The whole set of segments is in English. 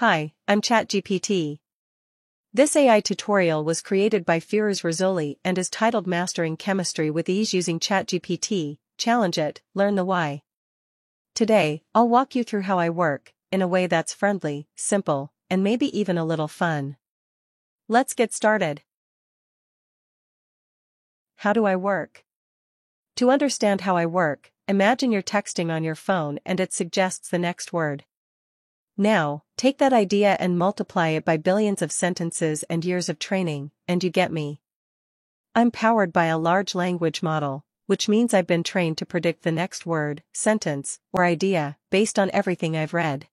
Hi, I'm ChatGPT. This AI tutorial was created by Firuz Razoli and is titled Mastering Chemistry with Ease using ChatGPT. Challenge it, learn the why. Today, I'll walk you through how I work, in a way that's friendly, simple, and maybe even a little fun. Let's get started. How do I work? To understand how I work, imagine you're texting on your phone and it suggests the next word. Now, take that idea and multiply it by billions of sentences and years of training, and you get me. I'm powered by a large language model, which means I've been trained to predict the next word, sentence, or idea, based on everything I've read.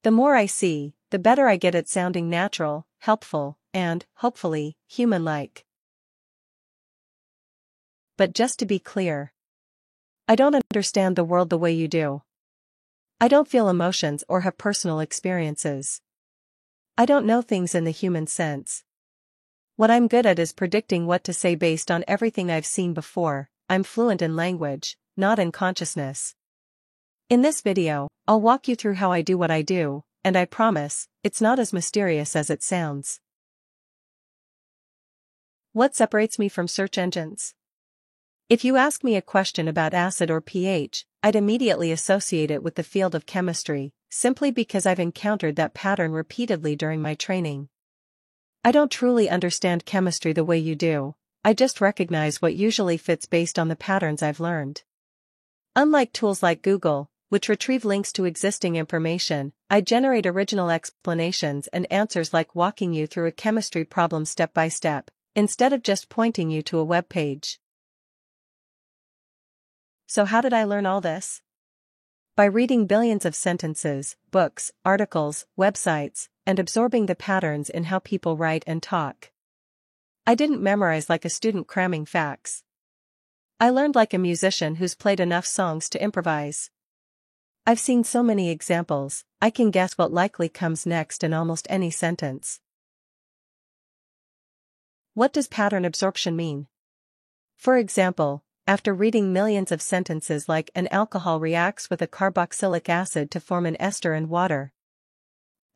The more I see, the better I get at sounding natural, helpful, and, hopefully, human-like. But just to be clear, I don't understand the world the way you do. I don't feel emotions or have personal experiences. I don't know things in the human sense. What I'm good at is predicting what to say based on everything I've seen before. I'm fluent in language, not in consciousness. In this video, I'll walk you through how I do what I do, and I promise, it's not as mysterious as it sounds. What separates me from search engines? If you ask me a question about acid or pH, I'd immediately associate it with the field of chemistry, simply because I've encountered that pattern repeatedly during my training. I don't truly understand chemistry the way you do, I just recognize what usually fits based on the patterns I've learned. Unlike tools like Google, which retrieve links to existing information, I generate original explanations and answers like walking you through a chemistry problem step by step, instead of just pointing you to a web page. So how did I learn all this? By reading billions of sentences, books, articles, websites, and absorbing the patterns in how people write and talk. I didn't memorize like a student cramming facts. I learned like a musician who's played enough songs to improvise. I've seen so many examples, I can guess what likely comes next in almost any sentence. What does pattern absorption mean? For example, after reading millions of sentences like an alcohol reacts with a carboxylic acid to form an ester and water,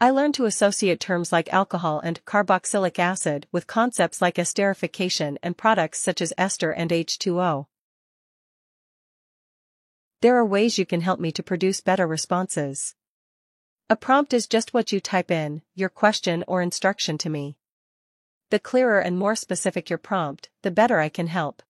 I learned to associate terms like alcohol and carboxylic acid with concepts like esterification and products such as ester and H2O. There are ways you can help me to produce better responses. A prompt is just what you type in, your question or instruction to me. The clearer and more specific your prompt, the better I can help.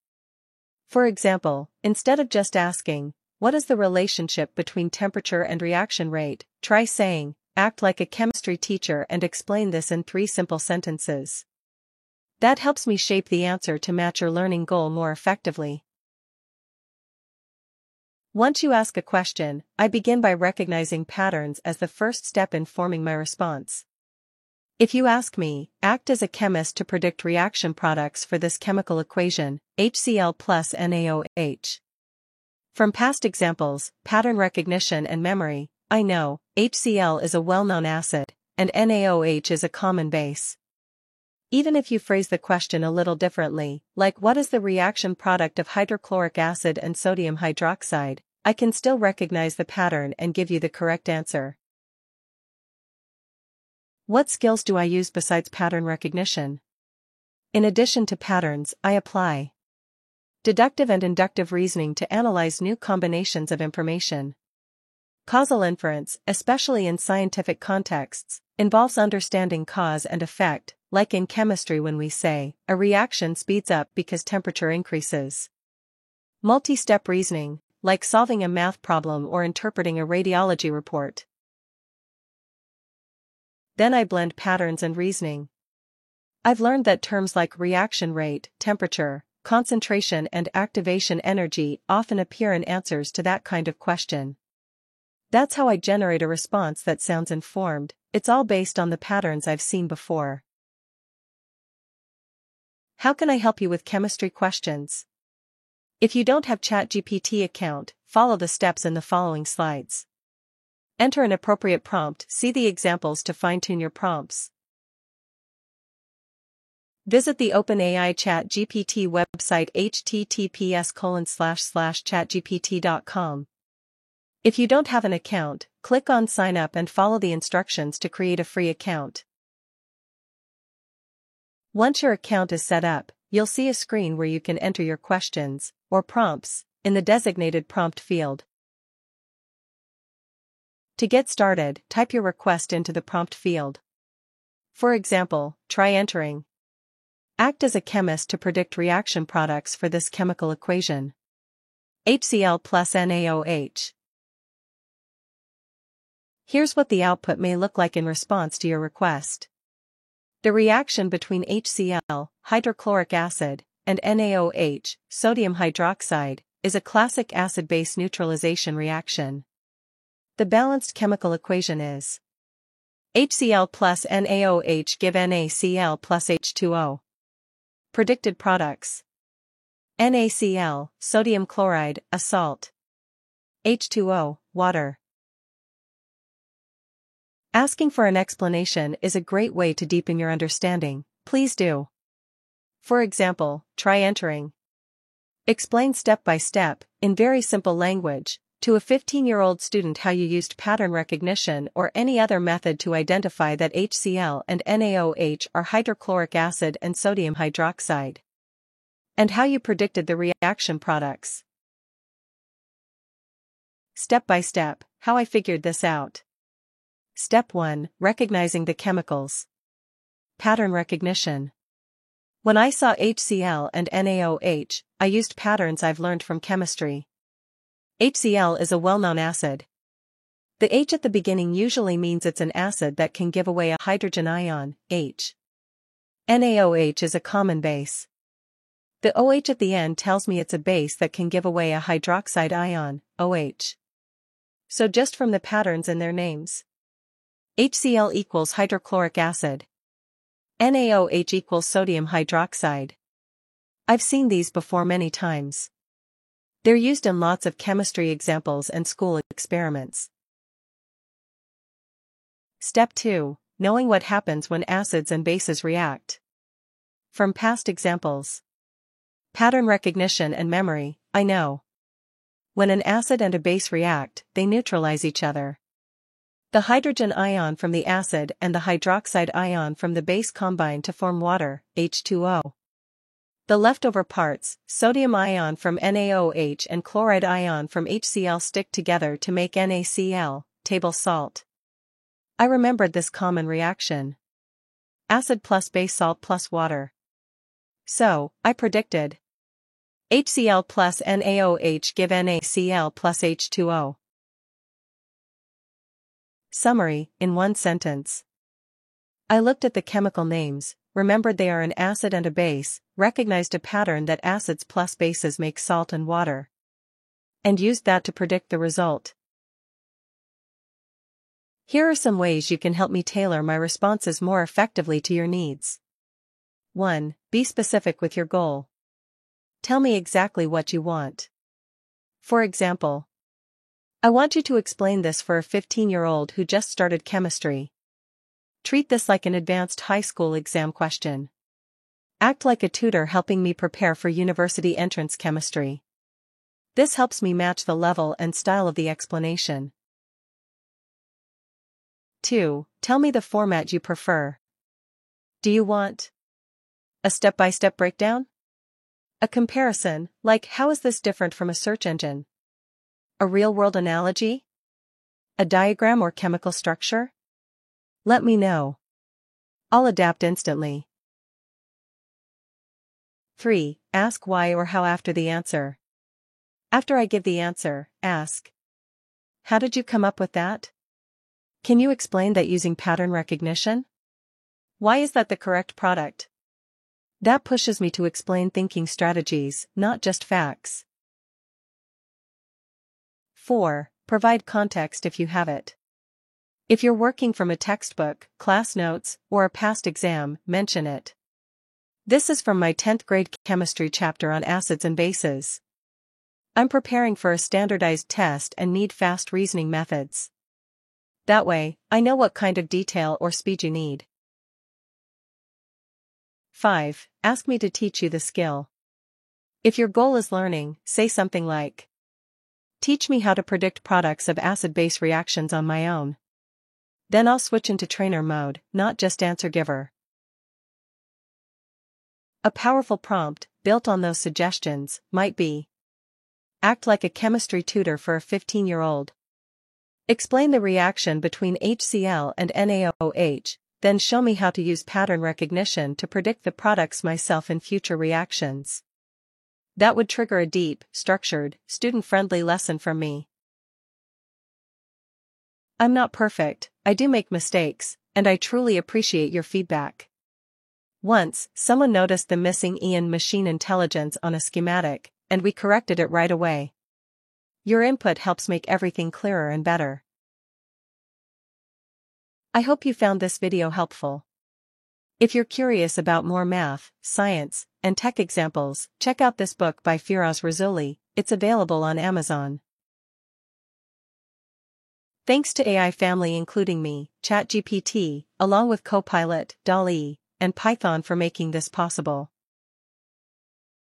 For example, instead of just asking, what is the relationship between temperature and reaction rate, try saying, act like a chemistry teacher and explain this in 3 simple sentences. That helps me shape the answer to match your learning goal more effectively. Once you ask a question, I begin by recognizing patterns as the first step in forming my response. If you ask me, act as a chemist to predict reaction products for this chemical equation, HCl plus NaOH. From past examples, pattern recognition and memory, I know, HCl is a well-known acid, and NaOH is a common base. Even if you phrase the question a little differently, like what is the reaction product of hydrochloric acid and sodium hydroxide, I can still recognize the pattern and give you the correct answer. What skills do I use besides pattern recognition? In addition to patterns, I apply deductive and inductive reasoning to analyze new combinations of information. Causal inference, especially in scientific contexts, involves understanding cause and effect, like in chemistry when we say, a reaction speeds up because temperature increases. Multi-step reasoning, like solving a math problem or interpreting a radiology report. Then I blend patterns and reasoning. I've learned that terms like reaction rate, temperature, concentration and activation energy often appear in answers to that kind of question. That's how I generate a response that sounds informed, it's all based on the patterns I've seen before. How can I help you with chemistry questions? If you don't have ChatGPT account, follow the steps in the following slides. Enter an appropriate prompt, see the examples to fine-tune your prompts. Visit the OpenAI ChatGPT website https://chatgpt.com. If you don't have an account, click on Sign Up and follow the instructions to create a free account. Once your account is set up, you'll see a screen where you can enter your questions, or prompts, in the designated prompt field. To get started, type your request into the prompt field. For example, try entering: act as a chemist to predict reaction products for this chemical equation. HCl plus NaOH. Here's what the output may look like in response to your request. The reaction between HCl, hydrochloric acid, and NaOH, sodium hydroxide, is a classic acid-base neutralization reaction. The balanced chemical equation is HCl plus NaOH give NaCl plus H2O. Predicted products: NaCl, sodium chloride, a salt. H2O, water. Asking for an explanation is a great way to deepen your understanding. Please do. For example, try entering: explain step by step, in very simple language, to a 15-year-old student how you used pattern recognition or any other method to identify that HCl and NaOH are hydrochloric acid and sodium hydroxide, and how you predicted the reaction products. Step by step, how I figured this out. Step 1. Recognizing the chemicals. Pattern recognition. When I saw HCl and NaOH, I used patterns I've learned from chemistry. HCl is a well-known acid. The H at the beginning usually means it's an acid that can give away a hydrogen ion, H. NaOH is a common base. The OH at the end tells me it's a base that can give away a hydroxide ion, OH. So just from the patterns in their names. HCl equals hydrochloric acid. NaOH equals sodium hydroxide. I've seen these before many times. They're used in lots of chemistry examples and school experiments. Step 2. Knowing what happens when acids and bases react. From past examples. Pattern recognition and memory, I know. When an acid and a base react, they neutralize each other. The hydrogen ion from the acid and the hydroxide ion from the base combine to form water, H2O. The leftover parts, sodium ion from NaOH and chloride ion from HCl, stick together to make NaCl, table salt. I remembered this common reaction. Acid plus base, salt plus water. So, I predicted HCl plus NaOH give NaCl plus H2O. Summary, in one sentence. I looked at the chemical names, remembered they are an acid and a base, recognized a pattern that acids plus bases make salt and water, and used that to predict the result. Here are some ways you can help me tailor my responses more effectively to your needs. 1. Be specific with your goal. Tell me exactly what you want. For example, I want you to explain this for a 15-year-old who just started chemistry. Treat this like an advanced high school exam question. Act like a tutor helping me prepare for university entrance chemistry. This helps me match the level and style of the explanation. 2. Tell me the format you prefer. Do you want a step-by-step breakdown? A comparison, like how is this different from a search engine? A real-world analogy? A diagram or chemical structure? Let me know. I'll adapt instantly. 3. Ask why or how after the answer. After I give the answer, ask: how did you come up with that? Can you explain that using pattern recognition? Why is that the correct product? That pushes me to explain thinking strategies, not just facts. 4. Provide context if you have it. If you're working from a textbook, class notes, or a past exam, mention it. This is from my 10th grade chemistry chapter on acids and bases. I'm preparing for a standardized test and need fast reasoning methods. That way, I know what kind of detail or speed you need. 5. Ask me to teach you the skill. If your goal is learning, say something like: Teach me how to predict products of acid-base reactions on my own. Then I'll switch into trainer mode, not just answer giver. A powerful prompt, built on those suggestions, might be: act like a chemistry tutor for a 15-year-old. Explain the reaction between HCl and NaOH, then show me how to use pattern recognition to predict the products myself in future reactions. That would trigger a deep, structured, student-friendly lesson from me. I'm not perfect, I do make mistakes, and I truly appreciate your feedback. Once, someone noticed the missing E in machine intelligence on a schematic, and we corrected it right away. Your input helps make everything clearer and better. I hope you found this video helpful. If you're curious about more math, science, and tech examples, check out this book by Firas Rasooli. It's available on Amazon. Thanks to AI family including me, ChatGPT, along with Copilot, DALL-E, and Python for making this possible.